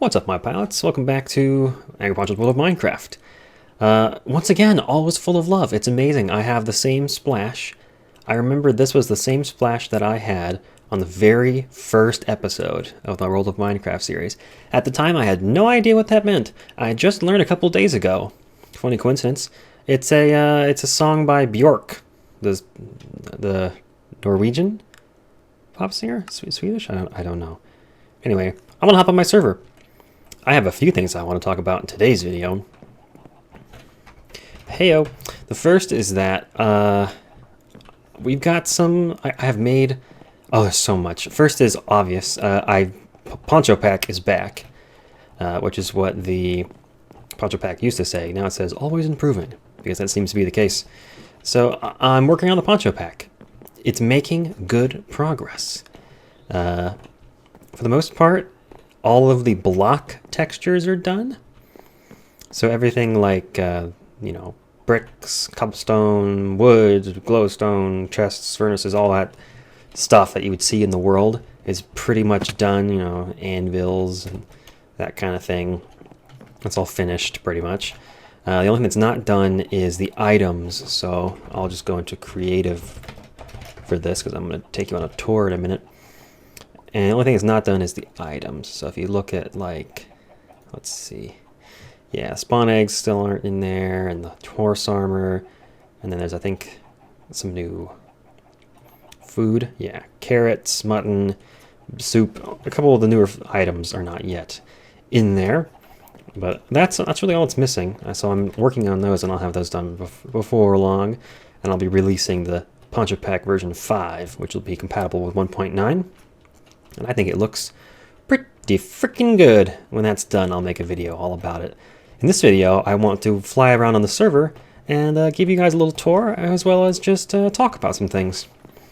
What's up, my pilots? Welcome back to Angryponcho's World of Minecraft. Once again, all is full of love. It's amazing. I have the same splash. I remember this was the same splash that I had on the very first episode of my World of Minecraft series. At the time, I had no idea what that meant. I just learned a couple days ago. Funny coincidence. It's a song by Bjork, the Norwegian pop singer, Swedish. I don't know. Anyway, I'm gonna hop on my server. I have a few things I want to talk about in today's video. Heyo. The first is that we've got some. I have made. Oh, there's so much. First is obvious. Poncho Pack is back, which is what the Poncho Pack used to say. Now it says always improving, because that seems to be the case. So I'm working on the Poncho Pack. It's making good progress. For the most part, all of the block textures are done. So everything like, bricks, cobblestone, wood, glowstone, chests, furnaces, all that stuff that you would see in the world is pretty much done. Anvils and that kind of thing. That's all finished pretty much. The only thing that's not done is the items. So I'll just go into creative for this because I'm going to take you on a tour in a minute. And the only thing that's not done is the items. So if you look at, let's see. Yeah, spawn eggs still aren't in there, and the horse armor. And then there's, I think, some new food. Yeah, carrots, mutton, soup. A couple of the newer items are not yet in there. But that's really all it's missing. So I'm working on those, and I'll have those done before long. And I'll be releasing the Poncho Pack version 5, which will be compatible with 1.9. And I think it looks pretty freaking good. When that's done, I'll make a video all about it. In this video, I want to fly around on the server and give you guys a little tour, as well as just talk about some things.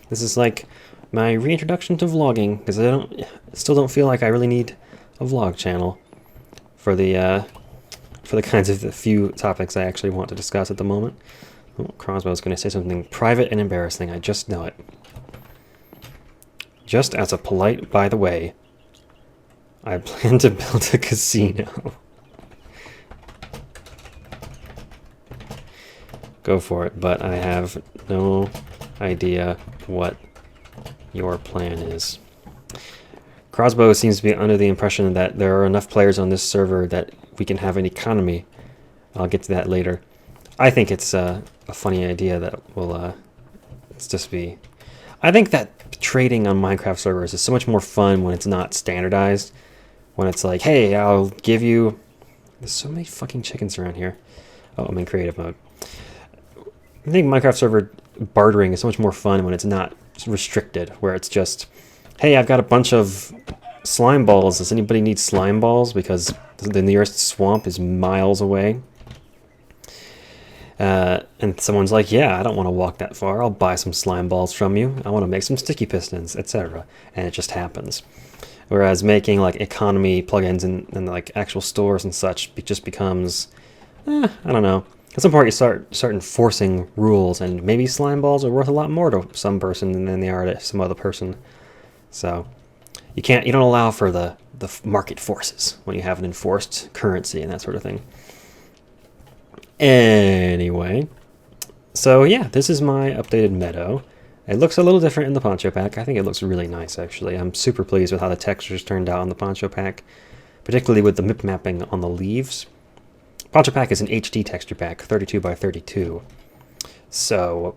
This is like my reintroduction to vlogging, because I still don't feel like I really need a vlog channel for the kinds of the few topics I actually want to discuss at the moment. Oh, Crossbow's going to say something private and embarrassing. I just know it. Just as a polite by the way, I plan to build a casino. Go for it, but I have no idea what your plan is. Crossbow seems to be under the impression that there are enough players on this server that we can have an economy. I'll get to that later. I think it's a funny idea that will it's just be... I think that trading on Minecraft servers is so much more fun when it's not standardized. When it's like, hey, I'll give you... There's so many fucking chickens around here. Oh, I'm in creative mode. I think Minecraft server bartering is so much more fun when it's not restricted. Where it's just, hey, I've got a bunch of slime balls. Does anybody need slime balls? Because the nearest swamp is miles away. And someone's like, yeah, I don't want to walk that far. I'll buy some slime balls from you. I want to make some sticky pistons, etc. And it just happens. Whereas making like economy plugins and like actual stores and such just becomes, I don't know. At some point you start enforcing rules, and maybe slime balls are worth a lot more to some person than they are to some other person. So you don't allow for the market forces when you have an enforced currency and that sort of thing. Anyway, so yeah, this is my updated meadow. It looks a little different in the Poncho Pack. I think it looks really nice, actually. I'm super pleased with how the textures turned out on the Poncho Pack, particularly with the mip mapping on the leaves. Poncho Pack is an HD texture pack, 32 by 32. So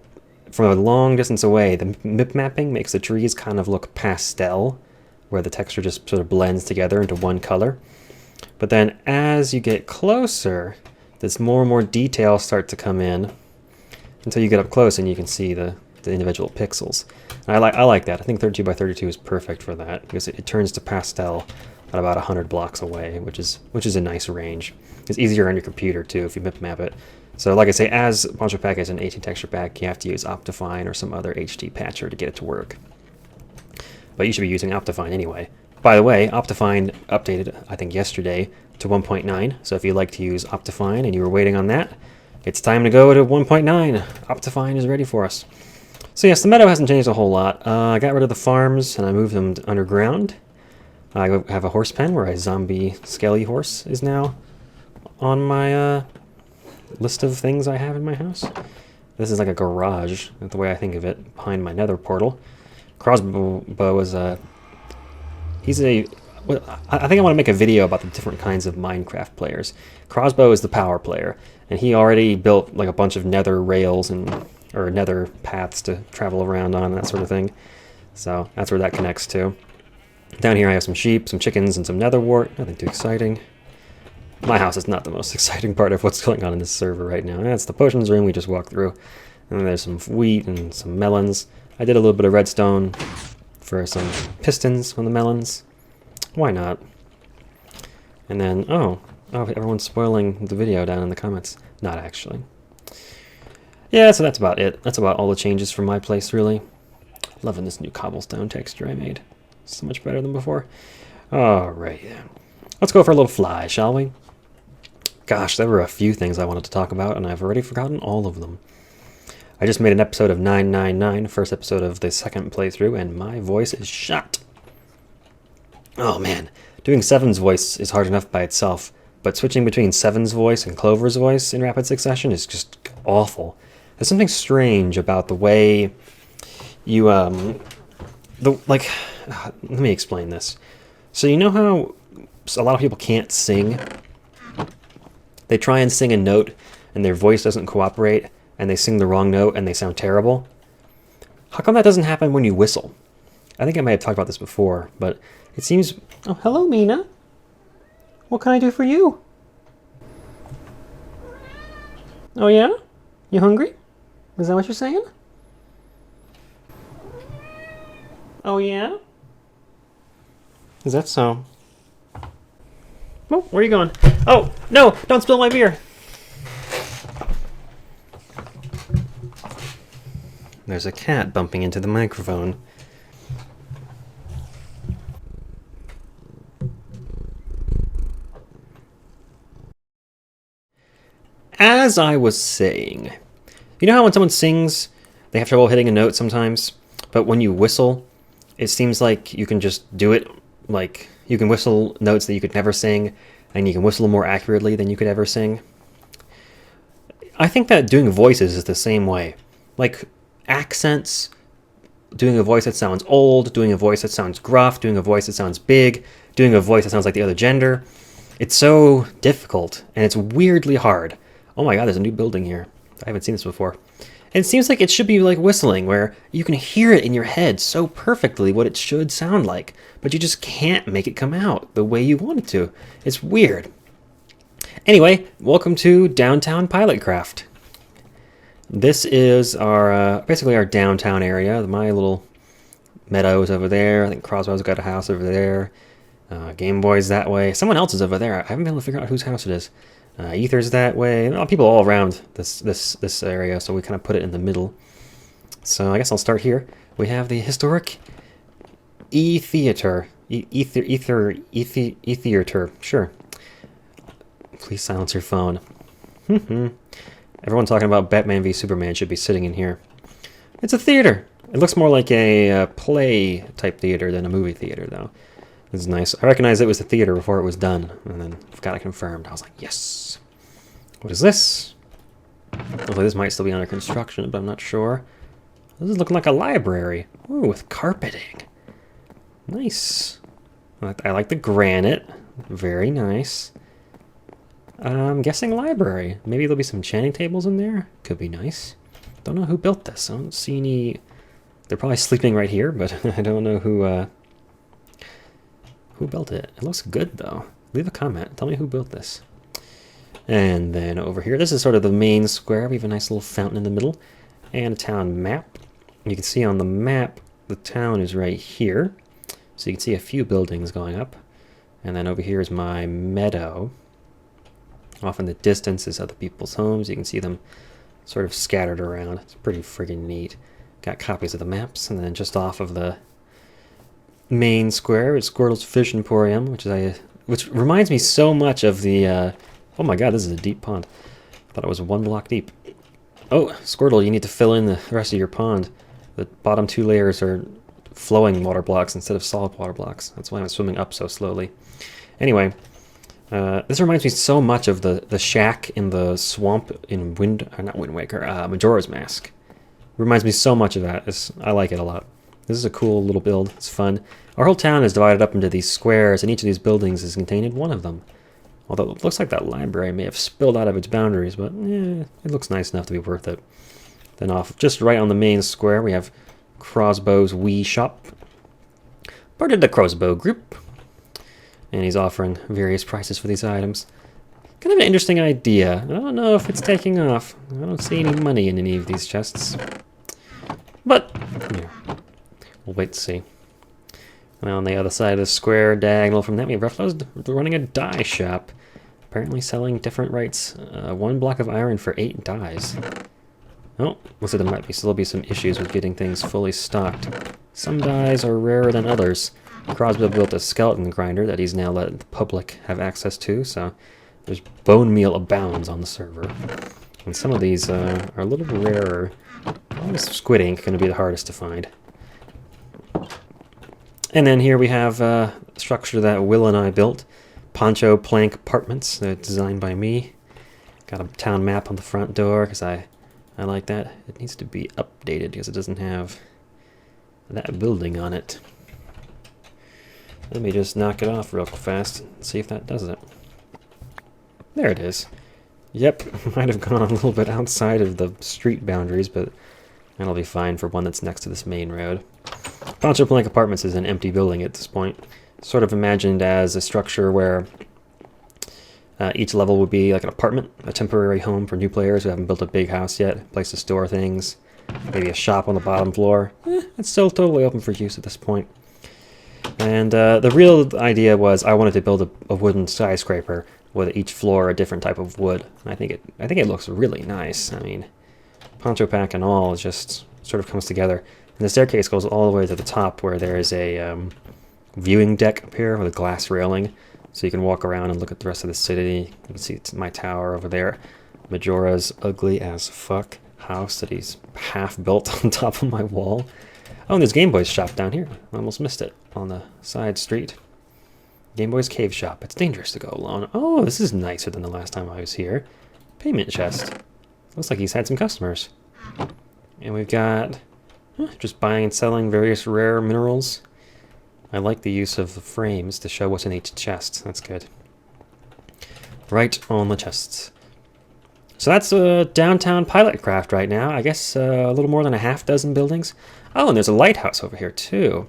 from a long distance away, the mip mapping makes the trees kind of look pastel, where the texture just sort of blends together into one color. But then as you get closer, this more and more details start to come in until you get up close and you can see the individual pixels. And I like that. I think 32 by 32 is perfect for that, because it turns to pastel at about 100 blocks away, which is a nice range. It's easier on your computer too if you mip map it. So like I say, as Poncho Pack is an 18 texture pack, you have to use Optifine or some other HD patcher to get it to work. But you should be using Optifine anyway. By the way, Optifine updated, I think yesterday, to 1.9. So if you like to use Optifine and you were waiting on that, it's time to go to 1.9. Optifine is ready for us. So yes, the meadow hasn't changed a whole lot. I got rid of the farms and I moved them underground. I have a horse pen where a zombie skelly horse is now on my list of things I have in my house. This is like a garage, the way I think of it, behind my nether portal. Crossbow is a... He's a... I think I want to make a video about the different kinds of Minecraft players. Crossbow is the power player, and he already built like a bunch of nether rails or nether paths to travel around on, that sort of thing. So that's where that connects to. Down here I have some sheep, some chickens, and some nether wart. Nothing too exciting. My house is not the most exciting part of what's going on in this server right now. That's the potions room we just walked through. And then there's some wheat and some melons. I did a little bit of redstone for some pistons on the melons. Why not? And then, oh, everyone's spoiling the video down in the comments. Not actually. Yeah, so that's about it. That's about all the changes from my place, really. Loving this new cobblestone texture I made. So much better than before. Alright, let's go for a little fly, shall we? Gosh, there were a few things I wanted to talk about, and I've already forgotten all of them. I just made an episode of 999, first episode of the second playthrough, and my voice is shot. Oh man, doing Seven's voice is hard enough by itself, but switching between Seven's voice and Clover's voice in rapid succession is just awful. There's something strange about the way you, let me explain this. So you know how a lot of people can't sing? They try and sing a note, and their voice doesn't cooperate, and they sing the wrong note, and they sound terrible? How come that doesn't happen when you whistle? I think I may have talked about this before, but it seems... Oh, hello, Mina. What can I do for you? Oh, yeah? You hungry? Is that what you're saying? Oh, yeah? Is that so? Oh, where are you going? Oh, no! Don't spill my beer! There's a cat bumping into the microphone. As I was saying, you know how when someone sings, they have trouble hitting a note sometimes, but when you whistle, it seems like you can just do it. Like, you can whistle notes that you could never sing, and you can whistle more accurately than you could ever sing. I think that doing voices is the same way. Like, accents, doing a voice that sounds old, doing a voice that sounds gruff, doing a voice that sounds big, doing a voice that sounds like the other gender. It's so difficult, and it's weirdly hard. Oh my god, there's a new building here. I haven't seen this before. And it seems like it should be like whistling, where you can hear it in your head so perfectly what it should sound like, but you just can't make it come out the way you want it to. It's weird. Anyway, welcome to Downtown Pilotcraft. This is our basically our downtown area. My little meadow is over there. I think Crossbow's got a house over there. Game Boy's that way. Someone else is over there. I haven't been able to figure out whose house it is. Ether's that way. People all around this area, so we kind of put it in the middle. So I guess I'll start here. We have the historic E-Theater. E-Theater. Sure. Please silence your phone. Everyone talking about Batman v Superman should be sitting in here. It's a theater. It looks more like a play type theater than a movie theater, though. This is nice. I recognized it was a theater before it was done, and then got it confirmed. I was like, yes. What is this? Although this might still be under construction, but I'm not sure. This is looking like a library. Ooh, with carpeting. Nice. I like the granite. Very nice. I'm guessing library. Maybe there'll be some enchanting tables in there. Could be nice. Don't know who built this. I don't see any... They're probably sleeping right here, but I don't know who built it. It looks good, though. Leave a comment. Tell me who built this. And then over here, this is sort of the main square. We have a nice little fountain in the middle and a town map. You can see on the map, the town is right here. So you can see a few buildings going up. And then over here is my meadow. Off in the distance is other people's homes. You can see them sort of scattered around. It's pretty friggin' neat. Got copies of the maps. And then just off of the main square is Squirtle's Fish Emporium, which reminds me so much of the... oh my god, this is a deep pond. I thought it was 1 block deep. Oh, Squirtle, you need to fill in the rest of your pond. The bottom 2 layers are flowing water blocks instead of solid water blocks. That's why I'm swimming up so slowly. Anyway, this reminds me so much of the shack in the swamp in not Wind Waker, Majora's Mask. It reminds me so much of that. I like it a lot. This is a cool little build. It's fun. Our whole town is divided up into these squares, and each of these buildings is contained in one of them. Although it looks like that library may have spilled out of its boundaries, but it looks nice enough to be worth it. Then off, just right on the main square, we have Crossbow's Wee Shop. Part of the Crossbow group. And he's offering various prices for these items. Kind of an interesting idea. I don't know if it's taking off. I don't see any money in any of these chests. But, yeah, we'll wait to see. And on the other side of the square, diagonal from that, we have Ruffalo's running a dye shop. Apparently selling different rates. 1 block of iron for 8 dyes. Oh, looks like there might still be some issues with getting things fully stocked. Some dyes are rarer than others. Crossbow built a skeleton grinder that he's now let the public have access to, so there's bone meal abounds on the server. And some of these are a little rarer. Probably squid ink going to be the hardest to find. And then here we have a structure that Will and I built. Poncho Plank Apartments, designed by me. Got a town map on the front door, because I like that. It needs to be updated, because it doesn't have that building on it. Let me just knock it off real fast and see if that does it. There it is. Yep, might have gone a little bit outside of the street boundaries, but that'll be fine for one that's next to this main road. Poncho Plank Apartments is an empty building at this point. Sort of imagined as a structure where each level would be like an apartment, a temporary home for new players who haven't built a big house yet, a place to store things, maybe a shop on the bottom floor. It's still totally open for use at this point. And the real idea was I wanted to build a wooden skyscraper with each floor a different type of wood. And I think it looks really nice. I mean, Poncho Pack and all just sort of comes together. And the staircase goes all the way to the top where there is a viewing deck up here with a glass railing. So you can walk around and look at the rest of the city. You can see my tower over there. Majora's ugly as fuck house that he's half built on top of my wall. Oh, and there's Game Boy's shop down here. I almost missed it on the side street. Game Boy's cave shop. It's dangerous to go alone. Oh, this is nicer than the last time I was here. Payment chest. Looks like he's had some customers. And we've got just buying and selling various rare minerals. I like the use of the frames to show what's in each chest. That's good. Right on the chests. So that's downtown Pilotcraft right now. I guess a little more than a half dozen buildings. Oh, and there's a lighthouse over here too.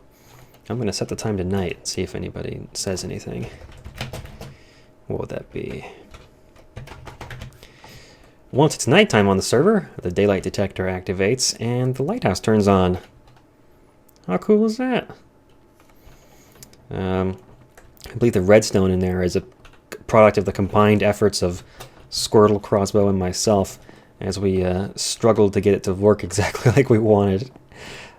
I'm going to set the time to night and see if anybody says anything. What would that be? Once it's nighttime on the server, the daylight detector activates and the lighthouse turns on. How cool is that? I believe the redstone in there is a product of the combined efforts of Squirtle, Crossbow, and myself as we struggled to get it to work exactly like we wanted.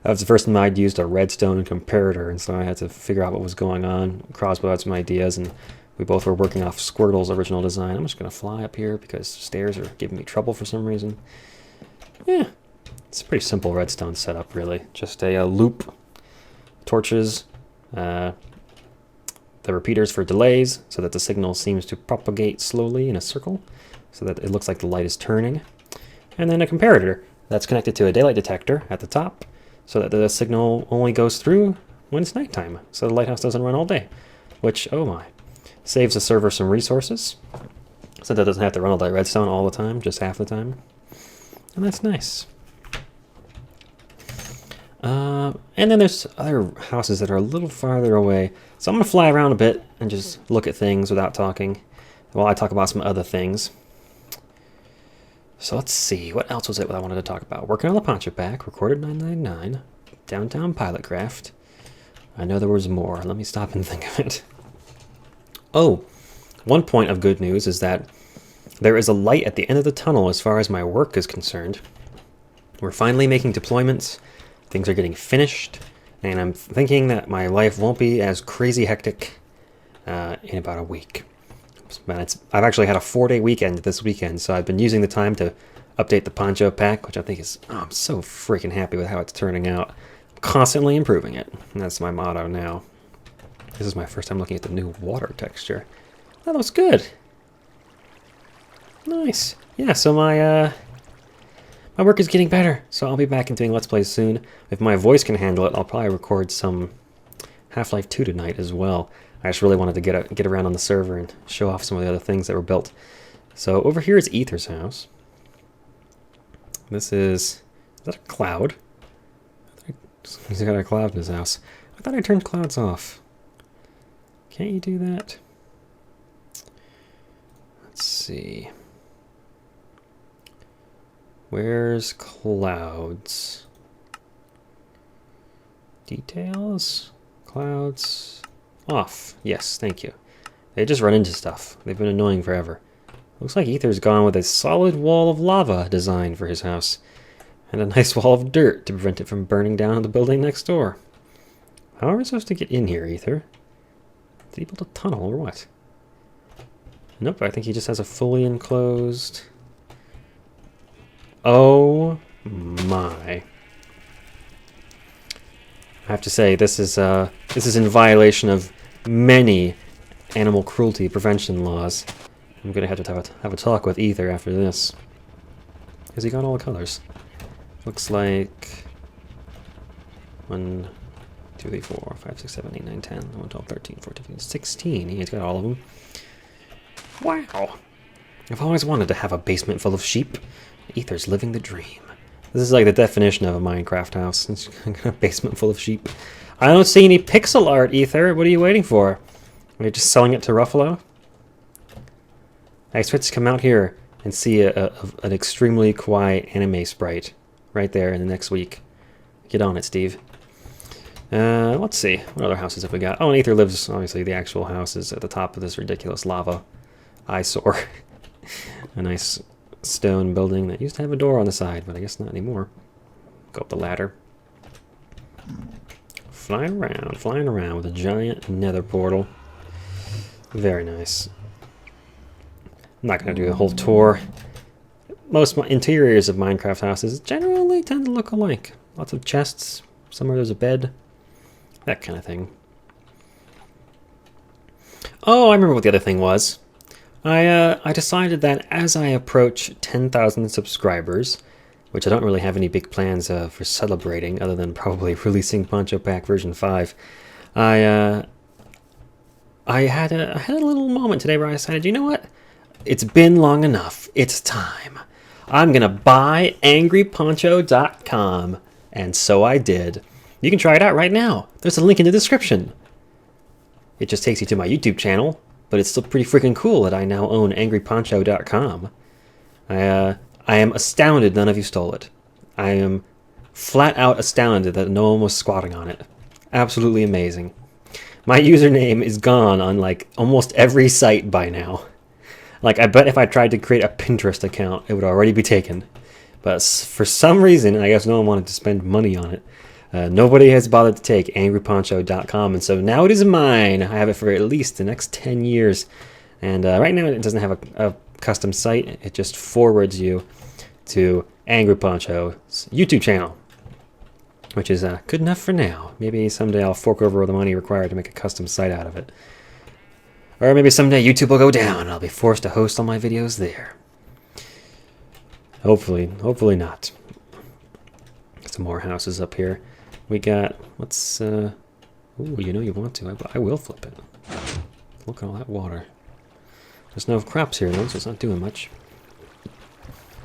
That was the first time I'd used a redstone comparator, and so I had to figure out what was going on. Crossbow had some ideas, and we both were working off Squirtle's original design. I'm just going to fly up here because stairs are giving me trouble for some reason. Yeah, it's a pretty simple redstone setup, really. Just a loop, torches, the repeaters for delays, so that the signal seems to propagate slowly in a circle, so that it looks like the light is turning. And then a comparator that's connected to a daylight detector at the top, so that the signal only goes through when it's nighttime, so the lighthouse doesn't run all day, which, oh my, saves the server some resources, so that it doesn't have to run all that redstone all the time, just half the time, and that's nice. And then there's other houses that are a little farther away, so I'm going to fly around a bit and just look at things without talking while I talk about some other things. So let's see, what else was it that I wanted to talk about? Working on the Poncho Pack, recorded 999, downtown Pilotcraft. I know there was more. Let me stop and think of it. Oh, one point of good news is that there is a light at the end of the tunnel as far as my work is concerned. We're finally making deployments. Things are getting finished. And I'm thinking that my life won't be as crazy hectic in about a week. I've actually had a 4-day weekend this weekend, so I've been using the time to update the Poncho Pack, which I think is, I'm so freaking happy with how it's turning out. constantly improving it. And that's my motto now. This is my first time looking at the new water texture. That looks good. Nice. Yeah, so my work is getting better. So I'll be back and doing Let's Plays soon. If my voice can handle it, I'll probably record some Half-Life 2 tonight as well. I just really wanted to get around on the server and show off some of the other things that were built. So over here is Ether's house. This is that a cloud? He's got a cloud in his house. I thought I turned clouds off. Can't you do that? Let's see. Where's clouds? Details? Clouds? Off. Yes, thank you. They just run into stuff. They've been annoying forever. Looks like Ether's gone with a solid wall of lava design for his house. And a nice wall of dirt to prevent it from burning down the building next door. How are we supposed to get in here, Ether? Did he build a tunnel or what? Nope, I think he just has a fully enclosed... Oh my. I have to say, this is in violation of many animal cruelty prevention laws. I'm gonna have to have a talk with Ether after this. Has he got all the colors? Looks like 1, 2, 3, 4, 5, 6, 7, 8, 9, 10, 11, 12, 13, 14, 15, 16. He's got all of them. Wow. I've always wanted to have a basement full of sheep. Ether's living the dream. This is like the definition of a Minecraft house. It's got a basement full of sheep. I don't see any pixel art, Ether. What are you waiting for? Are you just selling it to Ruffalo? I expect to come out here and see an extremely kawaii anime sprite right there in the next week. Get on it, Steve. Let's see. What other houses have we got? Oh, and Ether lives, obviously, the actual house is at the top of this ridiculous lava eyesore. A nice stone building that used to have a door on the side, but I guess not anymore. Go up the ladder. Flying around with a giant nether portal. Very nice. I'm not going to do the whole tour. Most interiors of Minecraft houses generally tend to look alike. Lots of chests, somewhere there's a bed, that kind of thing. Oh, I remember what the other thing was. I decided that as I approach 10,000 subscribers, which I don't really have any big plans for celebrating other than probably releasing Poncho Pack version 5, I had a little moment today where I decided, you know what? It's been long enough. It's time. I'm going to buy Angryponcho.com. And so I did. You can try it out right now. There's a link in the description. It just takes you to my YouTube channel, but it's still pretty freaking cool that I now own Angryponcho.com. I am astounded none of you stole it. I am flat out astounded that no one was squatting on it. Absolutely amazing. My username is gone on like almost every site by now. Like, I bet if I tried to create a Pinterest account, it would already be taken. But for some reason, I guess no one wanted to spend money on it. Nobody has bothered to take Angryponcho.com, and so now it is mine. I have it for at least the next 10 years. And right now, it doesn't have a custom site. It just forwards you to Angryponcho's YouTube channel, which is good enough for now. Maybe someday I'll fork over the money required to make a custom site out of it. Or maybe someday YouTube will go down and I'll be forced to host all my videos there. Hopefully not. Some more houses up here. We got, let's, ooh, you know you want to. I will flip it. Look at all that water. There's no crops here though, so it's not doing much. I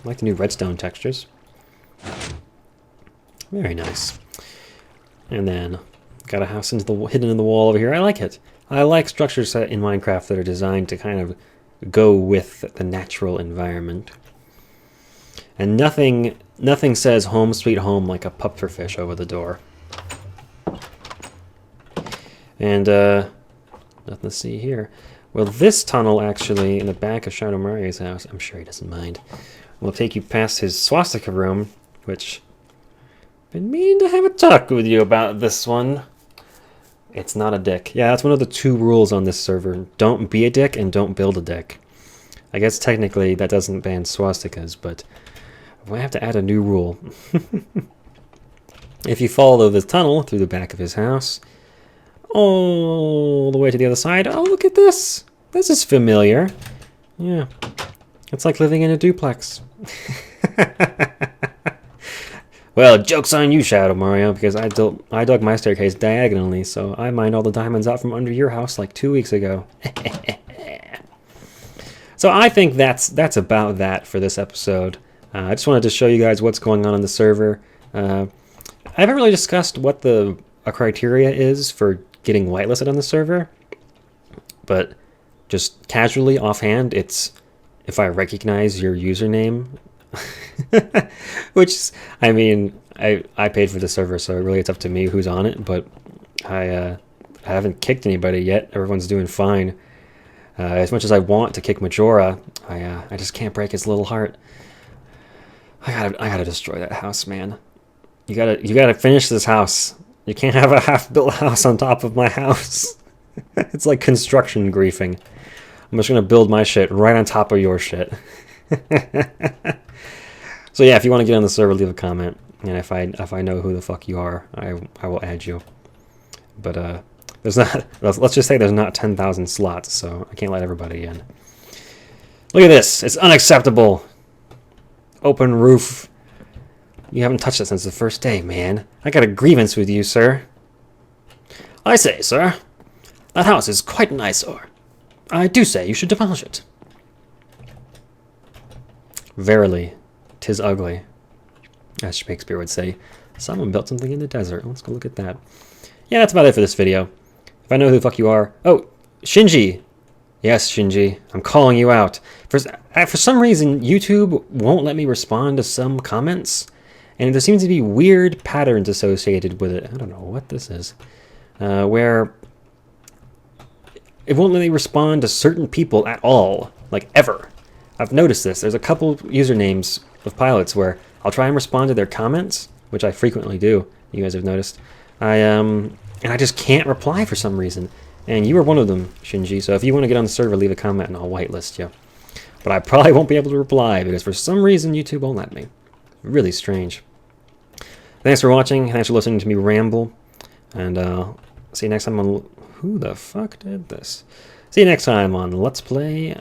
like the new redstone textures. Very nice. And then, got a house hidden in the wall over here. I like it. I like structures in Minecraft that are designed to kind of go with the natural environment. And nothing says home sweet home like a pufferfish over the door. And nothing to see here. Well, this tunnel actually in the back of Shadow Mario's house, I'm sure he doesn't mind, will take you past his swastika room, which I've been meaning to have a talk with you about this one. It's not a dick. Yeah, that's one of the 2 rules on this server. Don't be a dick and don't build a dick. I guess technically that doesn't ban swastikas, but I have to add a new rule. If you follow the tunnel through the back of his house, all the way to the other side, oh, look at this. This is familiar. Yeah, it's like living in a duplex. Well, joke's on you, Shadow Mario, because I dug my staircase diagonally, so I mined all the diamonds out from under your house like 2 weeks ago. So I think that's about that for this episode. I just wanted to show you guys what's going on the server. I haven't really discussed what the criteria is for getting whitelisted on the server, but just casually offhand, it's if I recognize your username. Which, I mean, I paid for the server, so really it's up to me who's on it, but I haven't kicked anybody yet. Everyone's doing fine. As much as I want to kick Majora, I just can't break his little heart. I gotta destroy that house, man. You gotta finish this house. You can't have a half-built house on top of my house. It's like construction griefing. I'm just gonna build my shit right on top of your shit. So yeah, if you want to get on the server, leave a comment, and if I know who the fuck you are, I will add you. But there's not. Let's just say there's not 10,000 slots, so I can't let everybody in. Look at this! It's unacceptable. Open roof. You haven't touched it since the first day, man. I got a grievance with you, sir. I say, sir, that house is quite an eyesore. I do say you should demolish it. Verily, 'tis ugly, as Shakespeare would say. Someone built something in the desert. Let's go look at that. Yeah, that's about it for this video. If I know who the fuck you are... Oh, Shinji! Yes, Shinji, I'm calling you out. For some reason, YouTube won't let me respond to some comments, and there seems to be weird patterns associated with it. I don't know what this is. Where it won't let me respond to certain people at all, like ever. I've noticed this. There's a couple usernames of pilots where I'll try and respond to their comments, which I frequently do. You guys have noticed. And I just can't reply for some reason. And you are one of them, Shinji. So if you want to get on the server, leave a comment and I'll whitelist you. But I probably won't be able to reply because for some reason YouTube won't let me. Really strange. Thanks for watching. Thanks for listening to me ramble. And see you next time on... Who the fuck did this? See you next time on Let's Play...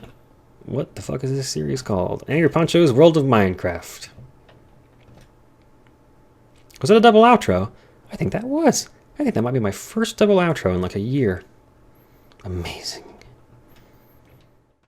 What the fuck is this series called? Angryponcho's World of Minecraft. Was it a double outro? I think that was. I think that might be my first double outro in like a year. Amazing.